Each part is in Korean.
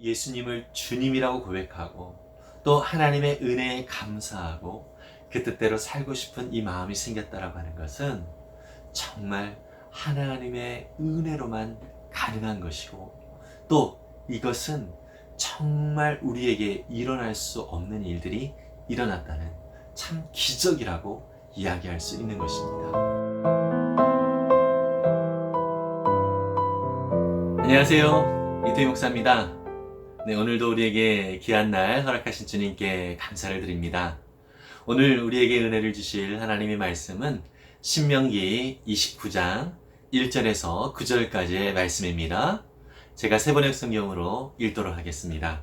예수님을 주님이라고 고백하고 또 하나님의 은혜에 감사하고 그 뜻대로 살고 싶은 이 마음이 생겼다라고 하는 것은 정말 하나님의 은혜로만 가능한 것이고, 또 이것은 정말 우리에게 일어날 수 없는 일들이 일어났다는 참 기적이라고 이야기할 수 있는 것입니다. 안녕하세요, 이태희 목사입니다. 네, 오늘도 우리에게 귀한 날 허락하신 주님께 감사를 드립니다. 오늘 우리에게 은혜를 주실 하나님의 말씀은 신명기 29장 1절에서 9절까지의 말씀입니다. 제가 세번역 성경으로 읽도록 하겠습니다.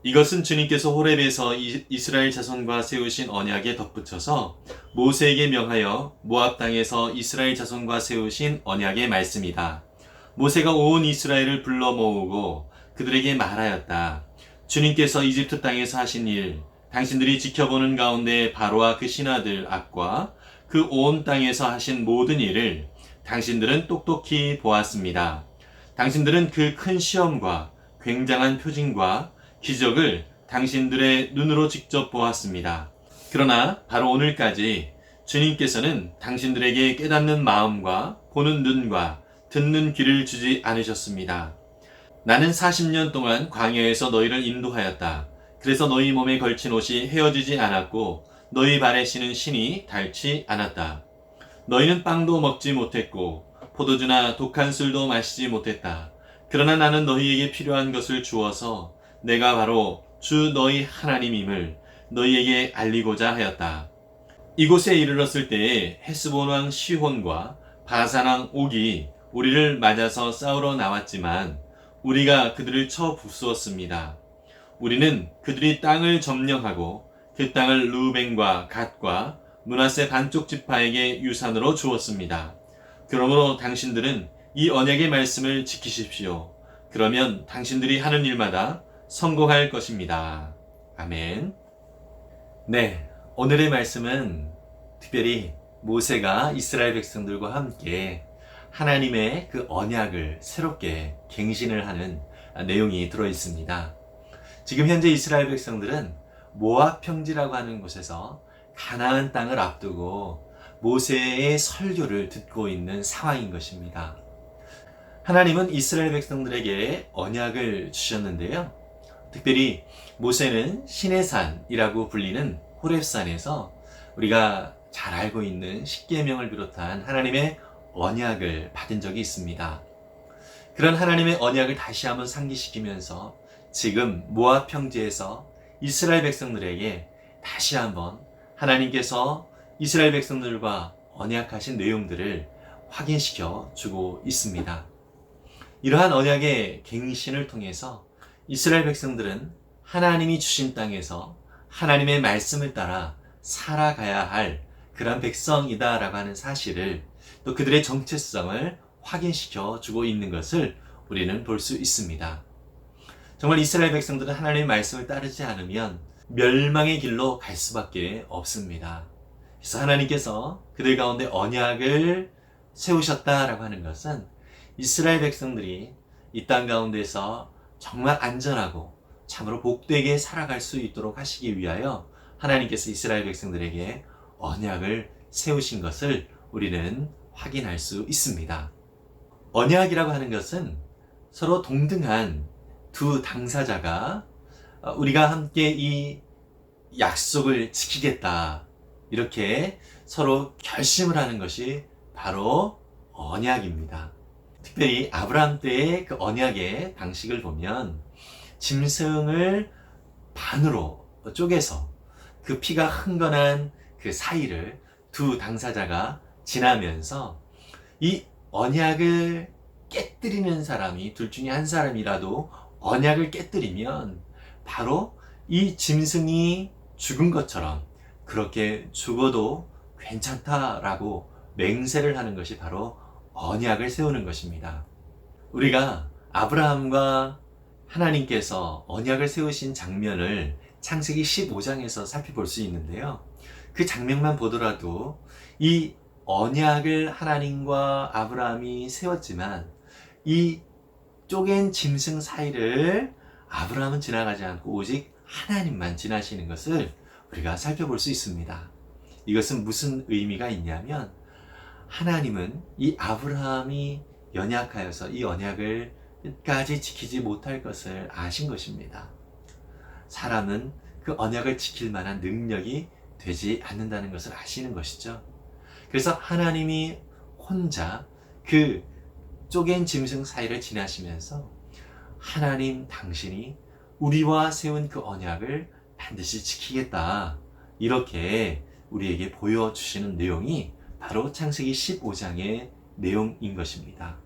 이것은 주님께서 호렙에서 이스라엘 자손과 세우신 언약에 덧붙여서 모세에게 명하여 모압 땅에서 이스라엘 자손과 세우신 언약의 말씀이다. 모세가 온 이스라엘을 불러 모으고 그들에게 말하였다. 주님께서 이집트 땅에서 하신 일, 당신들이 지켜보는 가운데 바로와 그 신하들 앞과 그 온 땅에서 하신 모든 일을 당신들은 똑똑히 보았습니다. 당신들은 그 큰 시험과 굉장한 표징과 기적을 당신들의 눈으로 직접 보았습니다. 그러나 바로 오늘까지 주님께서는 당신들에게 깨닫는 마음과 보는 눈과 듣는 귀를 주지 않으셨습니다. 나는 40년 동안 광야에서 너희를 인도하였다. 그래서 너희 몸에 걸친 옷이 헤어지지 않았고 너희 발에 신은 신이 닳지 않았다. 너희는 빵도 먹지 못했고 포도주나 독한 술도 마시지 못했다. 그러나 나는 너희에게 필요한 것을 주어서 내가 바로 주 너희 하나님임을 너희에게 알리고자 하였다. 이곳에 이르렀을 때에 헤스본 왕 시혼과 바산 왕 옥이 우리를 맞아서 싸우러 나왔지만 우리가 그들을 쳐 부수었습니다. 우리는 그들이 땅을 점령하고 그 땅을 르우벤과 갓과 므낫세 반쪽 지파에게 유산으로 주었습니다. 그러므로 당신들은 이 언약의 말씀을 지키십시오. 그러면 당신들이 하는 일마다 성공할 것입니다. 아멘. 네, 오늘의 말씀은 특별히 모세가 이스라엘 백성들과 함께 하나님의 그 언약을 새롭게 갱신을 하는 내용이 들어 있습니다. 지금 현재 이스라엘 백성들은 모압 평지라고 하는 곳에서 가나안 땅을 앞두고 모세의 설교를 듣고 있는 상황인 것입니다. 하나님은 이스라엘 백성들에게 언약을 주셨는데요. 특별히 모세는 시내산이라고 불리는 호렙산에서 우리가 잘 알고 있는 십계명을 비롯한 하나님의 언약을 받은 적이 있습니다. 그런 하나님의 언약을 다시 한번 상기시키면서 지금 모압 평지에서 이스라엘 백성들에게 다시 한번 하나님께서 이스라엘 백성들과 언약하신 내용들을 확인시켜 주고 있습니다. 이러한 언약의 갱신을 통해서 이스라엘 백성들은 하나님이 주신 땅에서 하나님의 말씀을 따라 살아가야 할 그런 백성이다라고 하는 사실을, 또 그들의 정체성을 확인시켜 주고 있는 것을 우리는 볼 수 있습니다. 정말 이스라엘 백성들은 하나님의 말씀을 따르지 않으면 멸망의 길로 갈 수밖에 없습니다. 그래서 하나님께서 그들 가운데 언약을 세우셨다라고 하는 것은 이스라엘 백성들이 이 땅 가운데서 정말 안전하고 참으로 복되게 살아갈 수 있도록 하시기 위하여 하나님께서 이스라엘 백성들에게 언약을 세우신 것을 우리는 확인할 수 있습니다. 언약이라고 하는 것은 서로 동등한 두 당사자가 우리가 함께 이 약속을 지키겠다, 이렇게 서로 결심을 하는 것이 바로 언약입니다. 특별히 아브라함 때의 그 언약의 방식을 보면 짐승을 반으로 쪼개서 그 피가 흥건한 그 사이를 두 당사자가 지나면서 이 언약을 깨뜨리는 사람이 둘 중에 한 사람이라도 언약을 깨뜨리면 바로 이 짐승이 죽은 것처럼 그렇게 죽어도 괜찮다라고 맹세를 하는 것이 바로 언약을 세우는 것입니다. 우리가 아브라함과 하나님께서 언약을 세우신 장면을 창세기 15장에서 살펴볼 수 있는데요. 그 장면만 보더라도 이 언약을 하나님과 아브라함이 세웠지만 이 쪼갠 짐승 사이를 아브라함은 지나가지 않고 오직 하나님만 지나시는 것을 우리가 살펴볼 수 있습니다. 이것은 무슨 의미가 있냐면 하나님은 이 아브라함이 연약하여서 이 언약을 끝까지 지키지 못할 것을 아신 것입니다. 사람은 그 언약을 지킬 만한 능력이 되지 않는다는 것을 아시는 것이죠. 그래서 하나님이 혼자 그 쪼갠 짐승 사이를 지나시면서 하나님 당신이 우리와 세운 그 언약을 반드시 지키겠다, 이렇게 우리에게 보여주시는 내용이 바로 창세기 15장의 내용인 것입니다.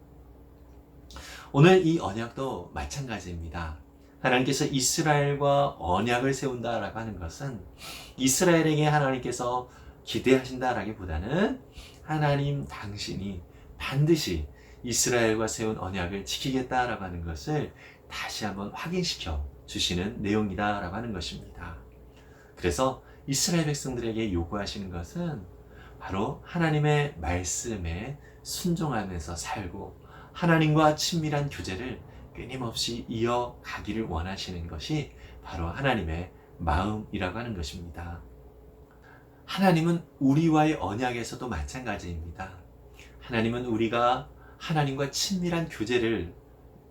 오늘 이 언약도 마찬가지입니다. 하나님께서 이스라엘과 언약을 세운다라고 하는 것은 이스라엘에게 하나님께서 기대하신다라기보다는 하나님 당신이 반드시 이스라엘과 세운 언약을 지키겠다라고 하는 것을 다시 한번 확인시켜 주시는 내용이다라고 하는 것입니다. 그래서 이스라엘 백성들에게 요구하시는 것은 바로 하나님의 말씀에 순종하면서 살고 하나님과 친밀한 교제를 끊임없이 이어가기를 원하시는 것이 바로 하나님의 마음이라고 하는 것입니다. 하나님은 우리와의 언약에서도 마찬가지입니다. 하나님은 우리가 하나님과 친밀한 교제를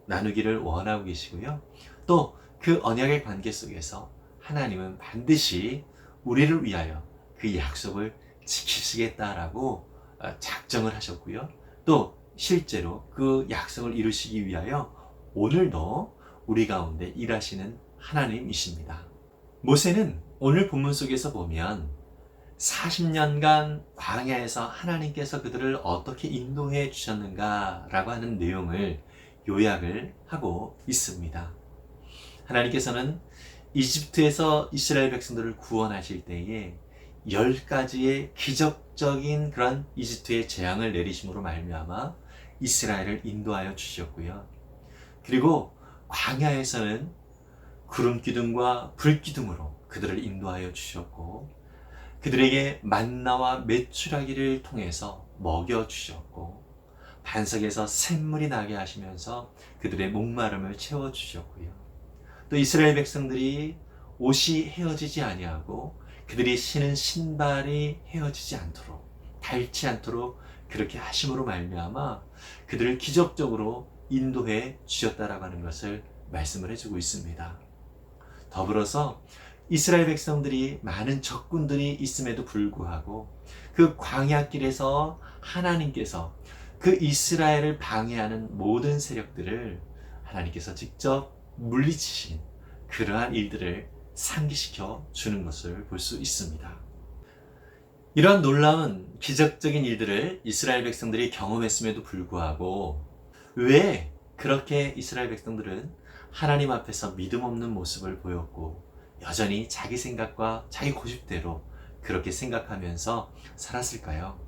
나누기를 원하고 계시고요. 또 그 언약의 관계 속에서 하나님은 반드시 우리를 위하여 그 약속을 지키시겠다라고 작정을 하셨고요. 또 실제로 그 약속을 이루시기 위하여 오늘도 우리 가운데 일하시는 하나님이십니다. 모세는 오늘 본문 속에서 보면 40년간 광야에서 하나님께서 그들을 어떻게 인도해 주셨는가라고 하는 내용을 요약을 하고 있습니다. 하나님께서는 이집트에서 이스라엘 백성들을 구원하실 때에 10가지의 기적적인 그런 이집트의 재앙을 내리심으로 말미암아 이스라엘을 인도하여 주셨고요. 그리고 광야에서는 구름 기둥과 불 기둥으로 그들을 인도하여 주셨고, 그들에게 만나와 메추라기를 통해서 먹여 주셨고, 반석에서 샘물이 나게 하시면서 그들의 목마름을 채워 주셨고요. 또 이스라엘 백성들이 옷이 헤어지지 아니하고 그들이 신은 신발이 헤어지지 않도록, 닳지 않도록 그렇게 하심으로 말미암아 그들을 기적적으로 인도해 주셨다라고 하는 것을 말씀을 해주고 있습니다. 더불어서 이스라엘 백성들이 많은 적군들이 있음에도 불구하고 그 광야길에서 하나님께서 그 이스라엘을 방해하는 모든 세력들을 하나님께서 직접 물리치신 그러한 일들을 상기시켜 주는 것을 볼 수 있습니다. 이러한 놀라운 기적적인 일들을 이스라엘 백성들이 경험했음에도 불구하고 왜 그렇게 이스라엘 백성들은 하나님 앞에서 믿음 없는 모습을 보였고 여전히 자기 생각과 자기 고집대로 그렇게 생각하면서 살았을까요?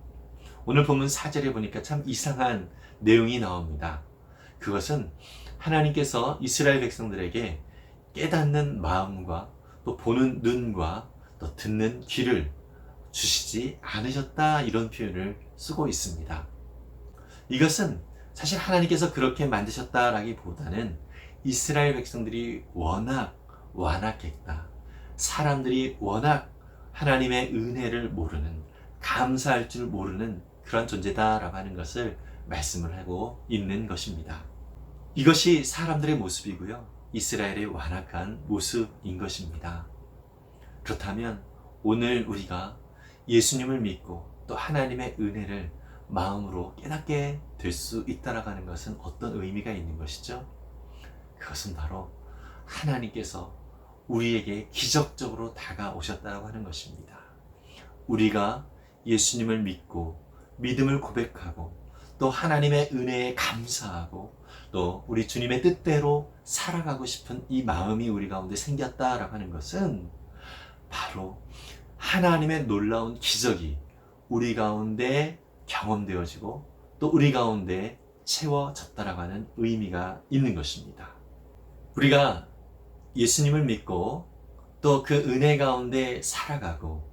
오늘 본문 4절에 보니까 참 이상한 내용이 나옵니다. 그것은 하나님께서 이스라엘 백성들에게 깨닫는 마음과 또 보는 눈과 또 듣는 귀를 주시지 않으셨다, 이런 표현을 쓰고 있습니다. 이것은 사실 하나님께서 그렇게 만드셨다라기보다는 이스라엘 백성들이 워낙 완악했다, 사람들이 워낙 하나님의 은혜를 모르는, 감사할 줄 모르는 그런 존재다라고 하는 것을 말씀을 하고 있는 것입니다. 이것이 사람들의 모습이고요, 이스라엘의 완악한 모습인 것입니다. 그렇다면 오늘 우리가 예수님을 믿고 또 하나님의 은혜를 마음으로 깨닫게 될 수 있다라고 하는 것은 어떤 의미가 있는 것이죠? 그것은 바로 하나님께서 우리에게 기적적으로 다가오셨다고 하는 것입니다. 우리가 예수님을 믿고 믿음을 고백하고 또 하나님의 은혜에 감사하고 또 우리 주님의 뜻대로 살아가고 싶은 이 마음이 우리 가운데 생겼다라고 하는 것은 바로 하나님의 놀라운 기적이 우리 가운데 경험되어지고 또 우리 가운데 채워졌다라고 하는 의미가 있는 것입니다. 우리가 예수님을 믿고 또 그 은혜 가운데 살아가고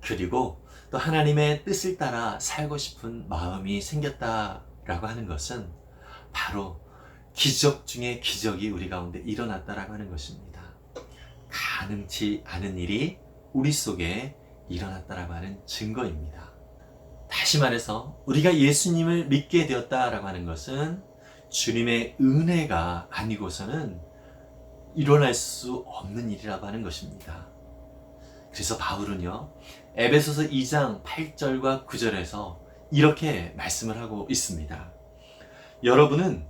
그리고 또 하나님의 뜻을 따라 살고 싶은 마음이 생겼다라고 하는 것은 바로 기적 중에 기적이 우리 가운데 일어났다라고 하는 것입니다. 가능치 않은 일이 우리 속에 일어났다라고 하는 증거입니다. 다시 말해서 우리가 예수님을 믿게 되었다라고 하는 것은 주님의 은혜가 아니고서는 일어날 수 없는 일이라고 하는 것입니다. 그래서 바울은요, 에베소서 2장 8절과 9절에서 이렇게 말씀을 하고 있습니다. 여러분은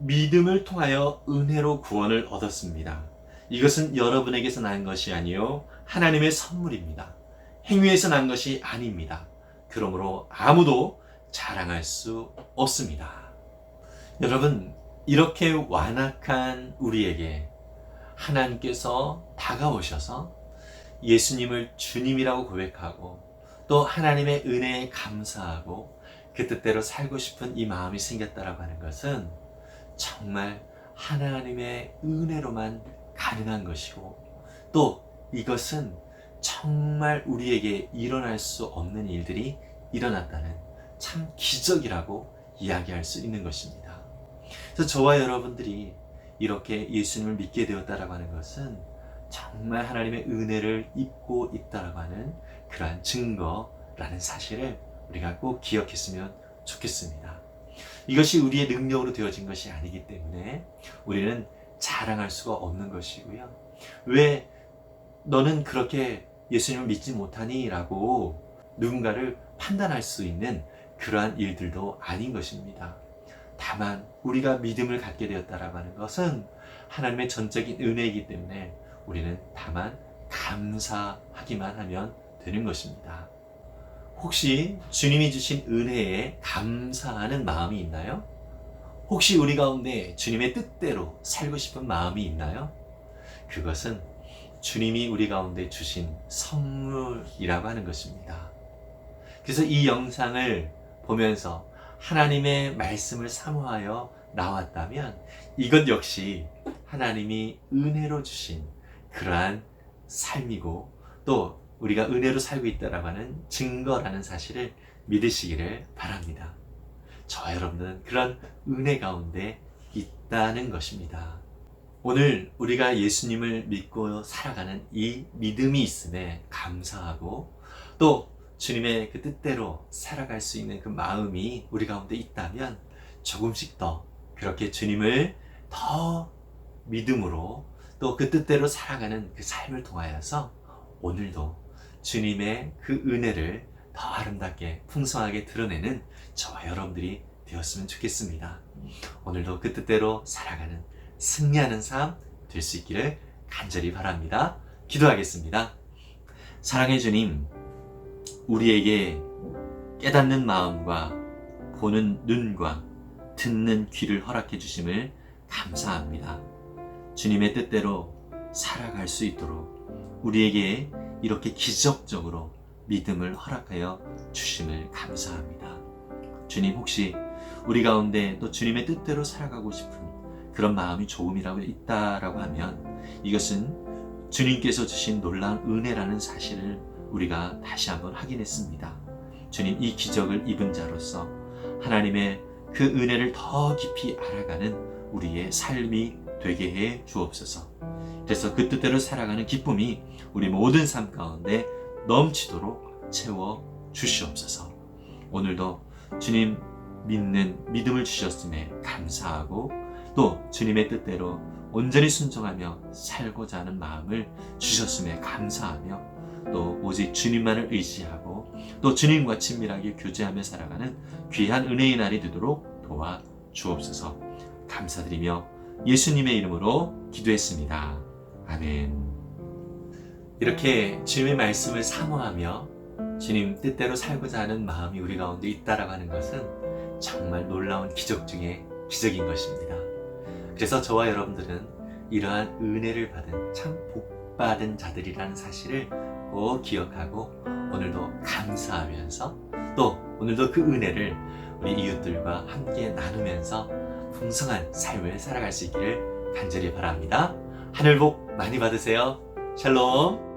믿음을 통하여 은혜로 구원을 얻었습니다. 이것은 여러분에게서 난 것이 아니요 하나님의 선물입니다. 행위에서 난 것이 아닙니다. 그러므로 아무도 자랑할 수 없습니다. 여러분, 이렇게 완악한 우리에게 하나님께서 다가오셔서 예수님을 주님이라고 고백하고 또 하나님의 은혜에 감사하고 그 뜻대로 살고 싶은 이 마음이 생겼다라고 하는 것은 정말 하나님의 은혜로만 가능한 것이고 또 이것은 정말 우리에게 일어날 수 없는 일들이 일어났다는 참 기적이라고 이야기할 수 있는 것입니다. 그래서 저와 여러분들이 이렇게 예수님을 믿게 되었다라고 하는 것은 정말 하나님의 은혜를 입고 있다라고 하는 그러한 증거라는 사실을 우리가 꼭 기억했으면 좋겠습니다. 이것이 우리의 능력으로 되어진 것이 아니기 때문에 우리는 자랑할 수가 없는 것이고요. 왜 너는 그렇게 예수님을 믿지 못하니? 라고 누군가를 판단할 수 있는 그러한 일들도 아닌 것입니다. 다만 우리가 믿음을 갖게 되었다라고 하는 것은 하나님의 전적인 은혜이기 때문에 우리는 다만 감사하기만 하면 되는 것입니다. 혹시 주님이 주신 은혜에 감사하는 마음이 있나요? 혹시 우리 가운데 주님의 뜻대로 살고 싶은 마음이 있나요? 그것은 주님이 우리 가운데 주신 선물이라고 하는 것입니다. 그래서 이 영상을 보면서 하나님의 말씀을 사모하여 나왔다면 이것 역시 하나님이 은혜로 주신 그러한 삶이고 또 우리가 은혜로 살고 있다라고 하는 증거라는 사실을 믿으시기를 바랍니다. 저와 여러분은 그런 은혜 가운데 있다는 것입니다. 오늘 우리가 예수님을 믿고 살아가는 이 믿음이 있음에 감사하고 또 주님의 그 뜻대로 살아갈 수 있는 그 마음이 우리 가운데 있다면 조금씩 더 그렇게 주님을 더 믿음으로 또 그 뜻대로 살아가는 그 삶을 통하여서 오늘도 주님의 그 은혜를 더 아름답게 풍성하게 드러내는 저와 여러분들이 되었으면 좋겠습니다. 오늘도 그 뜻대로 살아가는 승리하는 삶 될 수 있기를 간절히 바랍니다. 기도하겠습니다. 사랑의 주님, 우리에게 깨닫는 마음과 보는 눈과 듣는 귀를 허락해 주심을 감사합니다. 주님의 뜻대로 살아갈 수 있도록 우리에게 이렇게 기적적으로 믿음을 허락하여 주심을 감사합니다. 주님, 혹시 우리 가운데 또 주님의 뜻대로 살아가고 싶은 그런 마음이 조금이라도 있다라고 하면 이것은 주님께서 주신 놀라운 은혜라는 사실을 우리가 다시 한번 확인했습니다. 주님, 이 기적을 입은 자로서 하나님의 그 은혜를 더 깊이 알아가는 우리의 삶이 되게 해 주옵소서. 그래서 그 뜻대로 살아가는 기쁨이 우리 모든 삶 가운데 넘치도록 채워 주시옵소서. 오늘도 주님 믿는 믿음을 주셨음에 감사하고 또 주님의 뜻대로 온전히 순종하며 살고자 하는 마음을 주셨음에 감사하며 또 오직 주님만을 의지하고 또 주님과 친밀하게 교제하며 살아가는 귀한 은혜의 날이 되도록 도와 주옵소서. 감사드리며 예수님의 이름으로 기도했습니다. 아멘. 이렇게 주님의 말씀을 사모하며 주님 뜻대로 살고자 하는 마음이 우리 가운데 있다라고 하는 것은 정말 놀라운 기적 중에 기적인 것입니다. 그래서 저와 여러분들은 이러한 은혜를 받은 참 복받은 자들이라는 사실을 꼭 기억하고 오늘도 감사하면서 또 오늘도 그 은혜를 우리 이웃들과 함께 나누면서 풍성한 삶을 살아갈 수 있기를 간절히 바랍니다. 하늘 복 많이 받으세요. 샬롬.